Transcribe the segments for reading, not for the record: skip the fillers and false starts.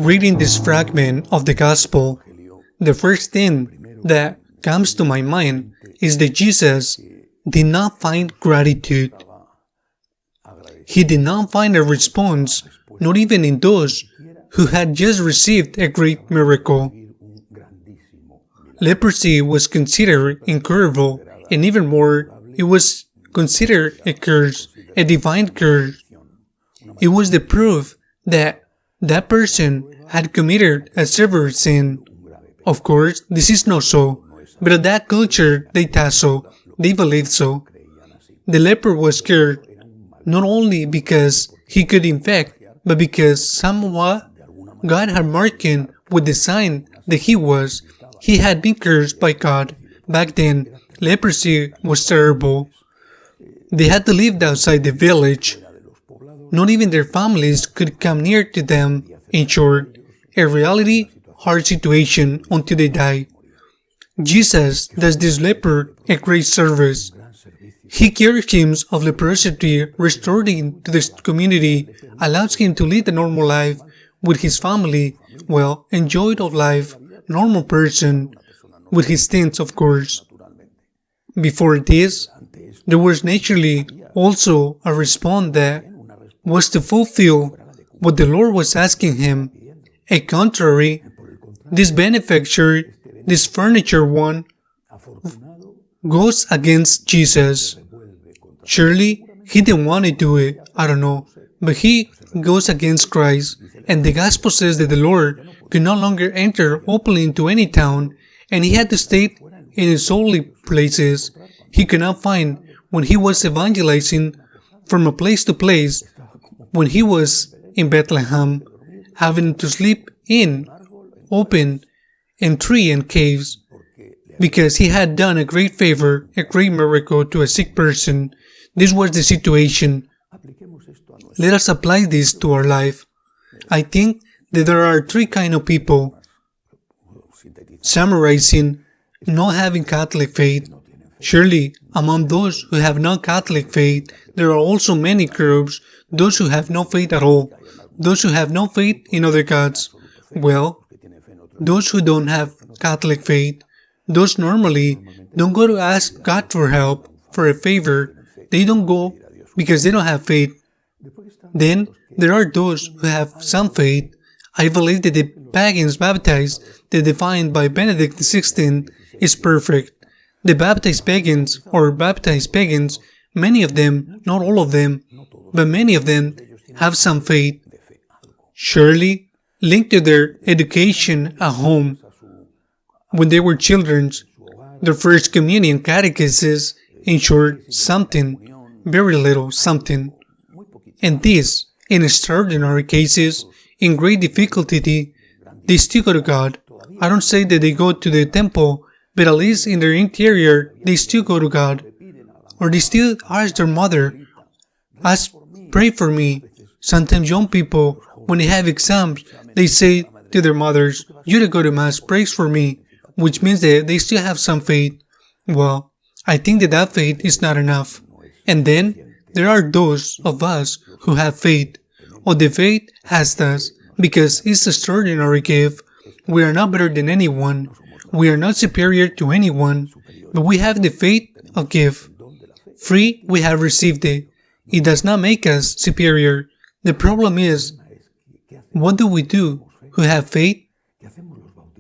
Reading this fragment of the Gospel, the first thing that comes to my mind is that Jesus did not find gratitude. He did not find a response, not even in those who had just received a great miracle. Leprosy was considered incurable, and even more, it was considered a curse, a divine curse. It was the proof that that person had committed a severe sin. Of course, this is not so, but at that culture they thought so, they believed so. The leper was cured, not only because he could infect, but because somewhat God had marked him with the sign that he had been cursed by God. Back then, leprosy was terrible. They had to live outside the village. Not even their families could come near to them. In short, a reality hard situation until they die. Jesus does this leper a great service. He cures him of leprosy, restored him to the community, allows him to lead a normal life with his family, enjoyed of life, normal person, with his sins, of course. Before this, there was naturally also a response that was to fulfill what the Lord was asking him. A contrary, this benefactor, this furniture one, goes against Jesus. Surely, he didn't want to do it, I don't know, but he goes against Christ, and the Gospel says that the Lord could no longer enter openly into any town, and he had to stay in his holy places. He could not find, when he was evangelizing from a place to place, when he was in Bethlehem, having to sleep in open and tree and caves, because he had done a great favor, a great miracle to a sick person. This was the situation. Let us apply this to our life. I think that there are three kinds of people. Summarizing, not having Catholic faith. Surely, among those who have non-Catholic faith, there are also many groups, those who have no faith at all, those who have no faith in other gods. Those who don't have Catholic faith, those normally don't go to ask God for help, for a favor. They don't go because they don't have faith. Then, there are those who have some faith. I believe that the pagans baptized, that defined by Benedict XVI, is perfect. The baptized pagans, many of them, not all of them, but many of them have some faith. Surely, linked to their education at home, when they were children, their first communion catechesis, in short, something, very little something. And this, in extraordinary cases, in great difficulty, they still go to God. I don't say that they go to the temple, but at least in their interior, they still go to God. Or they still ask their mother, pray for me. Sometimes young people, when they have exams, they say to their mothers, you to go to Mass, pray for me, which means that they still have some faith. I think that faith is not enough. And then, there are those of us who have faith, or the faith has us, because it's an extraordinary gift. We are not better than anyone. We are not superior to anyone, but we have the faith of gift. Free, we have received it. It does not make us superior. The problem is, what do we do who have faith?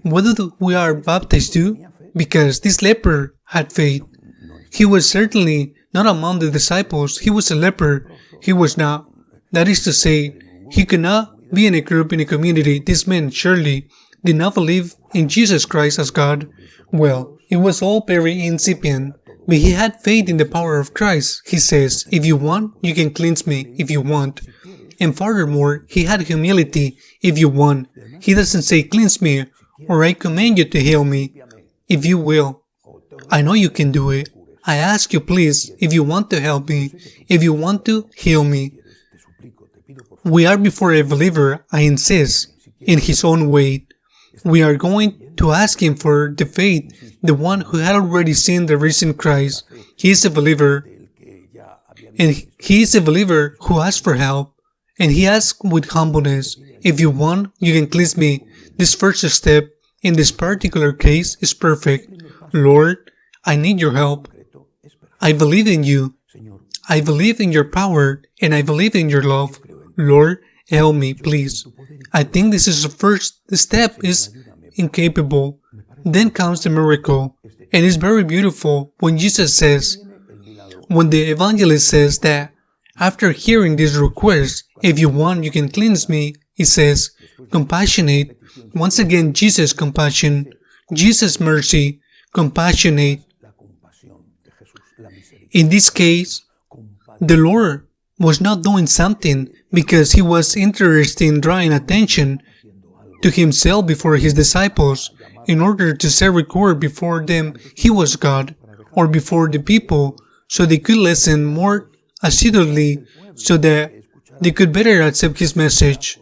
What do we are baptized to? Because this leper had faith. He was certainly not among the disciples. He was a leper. He was not. That is to say, he could not be in a group, in a community. This man surely did not believe in Jesus Christ as God. It was all very incipient, but he had faith in the power of Christ. He says, if you want, you can cleanse me, if you want. And furthermore, he had humility, if you want. He doesn't say, cleanse me, or I command you to heal me, if you will. I know you can do it. I ask you, please, if you want to help me, if you want to heal me. We are before a believer, I insist, in his own way. We are going to ask him for the faith, the one who had already seen the risen Christ. He is a believer, and he is a believer who asks for help, And he asked with humbleness, if you want, you can cleanse me. This first step, in this particular case, is perfect. Lord, I need your help. I believe in you. I believe in your power, and I believe in your love. Lord, help me, please. I think this is the first step is incapable. Then comes the miracle, and it's very beautiful when Jesus says, when the evangelist says that, after hearing this request, if you want, you can cleanse me, he says, compassionate. Once again, Jesus' compassion, Jesus' mercy, compassionate. In this case, the Lord was not doing something because he was interested in drawing attention to himself before his disciples in order to set record before them he was God, or before the people, so they could listen more assiduously so that they could better accept his message.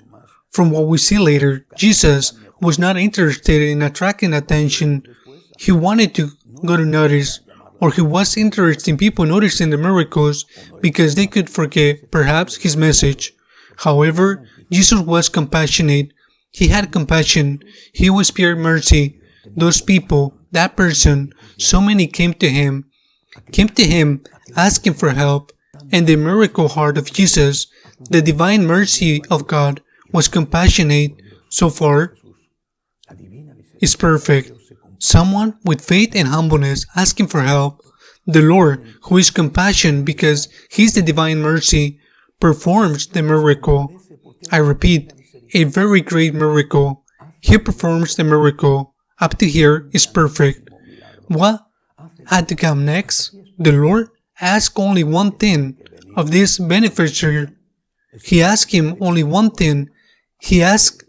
From what we see later, Jesus was not interested in attracting attention. He wanted to go to notice, or he was interested in people noticing the miracles because they could forget, perhaps, his message. However, Jesus was compassionate. He had compassion. He was pure mercy. Those people, that person, so many came to him asking for help, and the miracle heart of Jesus, the divine mercy of God, was compassionate. So far, is perfect. Someone with faith and humbleness asking for help. The Lord, who is compassion because He is the divine mercy, performs the miracle. I repeat, a very great miracle. He performs the miracle. Up to here is perfect. What had to come next? The Lord asked only one thing of this beneficiary. He asked him only one thing. He asked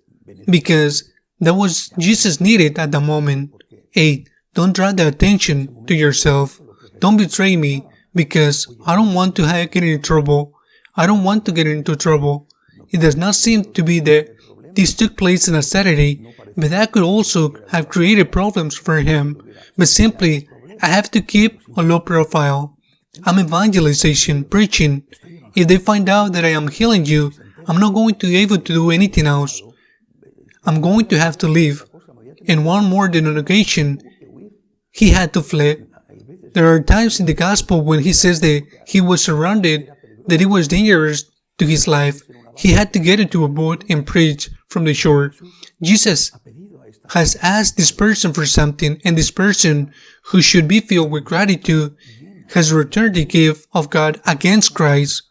because that was Jesus needed at the moment. 8. Don't draw the attention to yourself. Don't betray me because I don't want to get into trouble. I don't want to get into trouble. It does not seem to be that this took place on a Saturday, but that could also have created problems for him. But simply, I have to keep a low profile. I'm evangelization, preaching. If they find out that I am healing you, I'm not going to be able to do anything else. I'm going to have to leave. And one more than an occasion, he had to flee. There are times in the gospel when he says that he was surrounded, that it was dangerous to his life. He had to get into a boat and preach from the shore. Jesus has asked this person for something, and this person, who should be filled with gratitude, has returned the gift of God against Christ.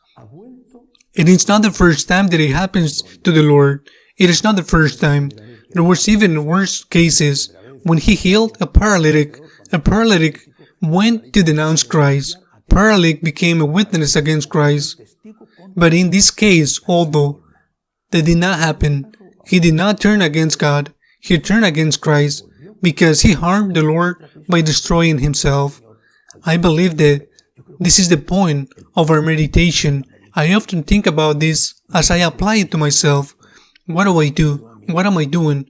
And it's not the first time that it happens to the Lord. It is not the first time. There was even worse cases. When he healed a paralytic went to denounce Christ. Paralytic became a witness against Christ. But in this case, although that did not happen, he did not turn against God. He turned against Christ because he harmed the Lord by destroying himself. I believe that this is the point of our meditation. I often think about this as I apply it to myself. What do I do? What am I doing?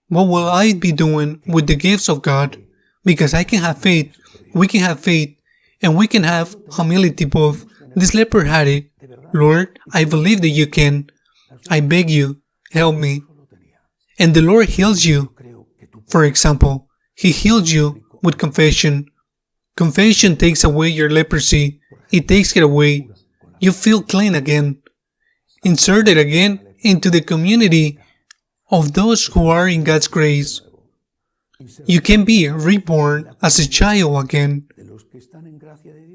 What will I be doing with the gifts of God? Because I can have faith, we can have faith, and we can have humility both. This leper had it. Lord, I believe that you can. I beg you, help me. And the Lord heals you. For example, He heals you with confession. Confession takes away your leprosy. It takes it away. You feel clean again. Inserted again into the community of those who are in God's grace. You can be reborn as a child again.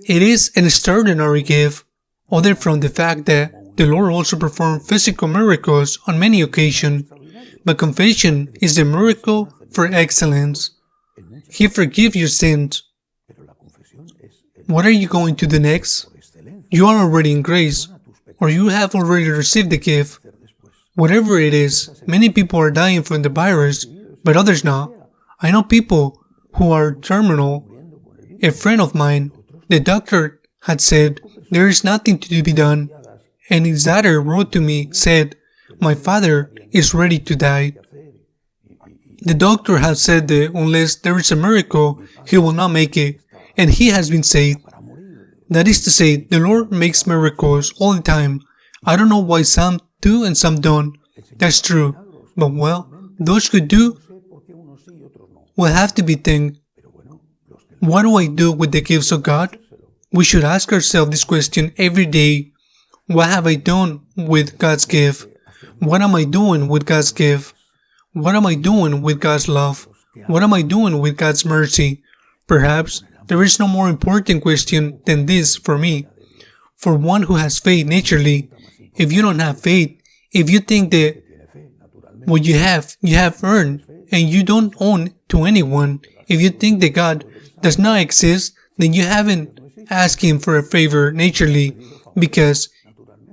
It is an extraordinary gift, other from the fact that the Lord also performed physical miracles on many occasions. But confession is the miracle for excellence. He forgives your sins. What are you going to do next? You are already in grace, or you have already received the gift. Whatever it is, many people are dying from the virus, but others not. I know people who are terminal. A friend of mine, the doctor had said, there is nothing to be done. And his daughter wrote to me, said, my father is ready to die. The doctor has said that unless there is a miracle, he will not make it, and he has been saved. That is to say, the Lord makes miracles all the time. I don't know why some do and some don't. That's true. But well, those who do will have to be thanked. What do I do with the gifts of God? We should ask ourselves this question every day. What have I done with God's gift? What am I doing with God's gift? What am I doing with God's love? What am I doing with God's mercy? Perhaps there is no more important question than this for me. For one who has faith naturally, if you don't have faith, if you think that what you have earned, and you don't own to anyone, if you think that God does not exist, then you haven't asked Him for a favor naturally, because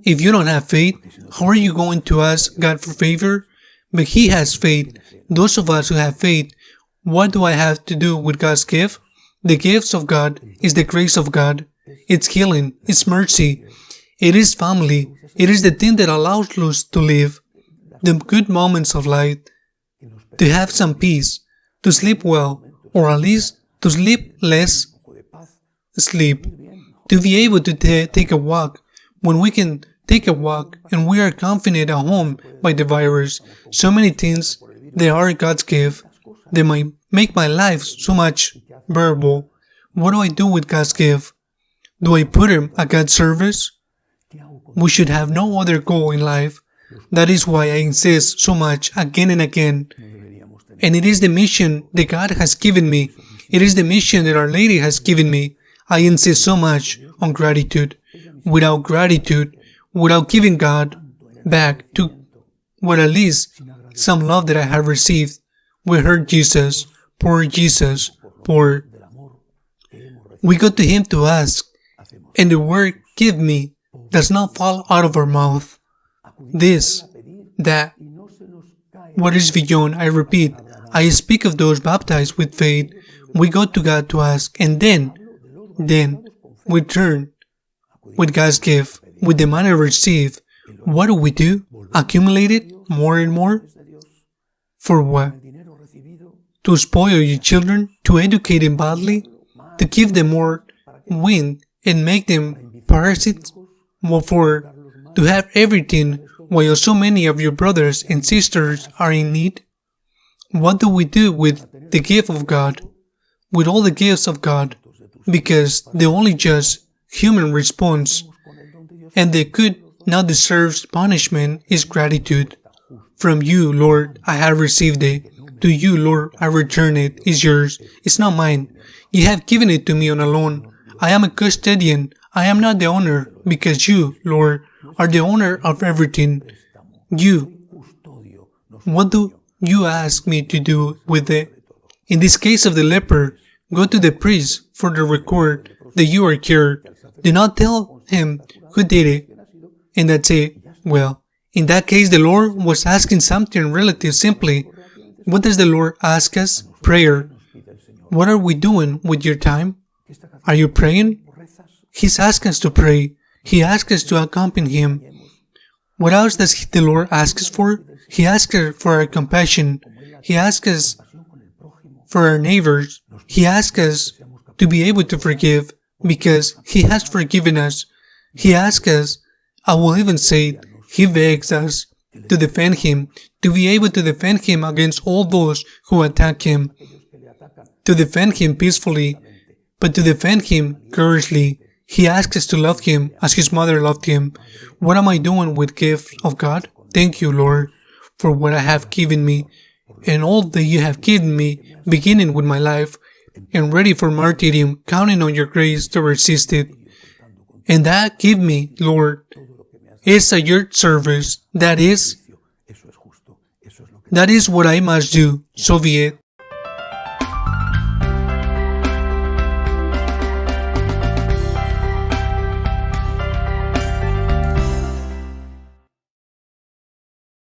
if you don't have faith, how are you going to ask God for favor? But He has faith. Those of us who have faith, what do I have to do with God's gift? The gifts of God is the grace of God. It's healing. It's mercy. It is family. It is the thing that allows us to live the good moments of life, to have some peace, to sleep well, or at least to sleep less sleep, to be able to take a walk when we can take a walk and we are confident at home by the virus. So many things that are God's gift. They might make my life so much bearable. What do I do with God's gift? Do I put Him at God's service? We should have no other goal in life. That is why I insist so much again and again. And it is the mission that God has given me. It is the mission that Our Lady has given me. I insist so much on gratitude. Without gratitude, without giving God back to what at least some love that I have received, we hurt Jesus, poor Jesus, poor. We go to Him to ask, and the word "give me" does not fall out of our mouth. This, that, what is beyond, I repeat, I speak of those baptized with faith. We go to God to ask, and then we turn with God's gift, with the money received. What do? Accumulate it more and more? For what? To spoil your children? To educate them badly? To give them more wind and make them parasites? Well, to have everything while so many of your brothers and sisters are in need? What do we do with the gift of God? With all the gifts of God? Because the only just human response and the good now deserves punishment is gratitude. From you, Lord, I have received it. To you, Lord, I return it. It's yours. It's not mine. You have given it to me on a loan. I am a custodian. I am not the owner, because you, Lord, are the owner of everything. What do you ask me to do with it? In this case of the leper, go to the priest for the record that you are cured. Do not tell him who did it. And that's it. Well, in that case, the Lord was asking something relative simply. What does the Lord ask us? Prayer. What are we doing with your time? Are you praying? He's asking us to pray. He asks us to accompany Him. What else does the Lord ask us for? He asks us for our compassion. He asks us for our neighbors. He asks us to be able to forgive because He has forgiven us. He asks us, I will even say, He begs us to defend Him, to be able to defend Him against all those who attack Him, to defend Him peacefully, but to defend Him courageously. He asks us to love Him as His mother loved Him. What am I doing with the gift of God? Thank you, Lord, for what I have given me, and all that you have given me, beginning with my life, and ready for martyrdom, counting on your grace to resist it. And that give me, Lord, is at your service. That is what I must do. So be it.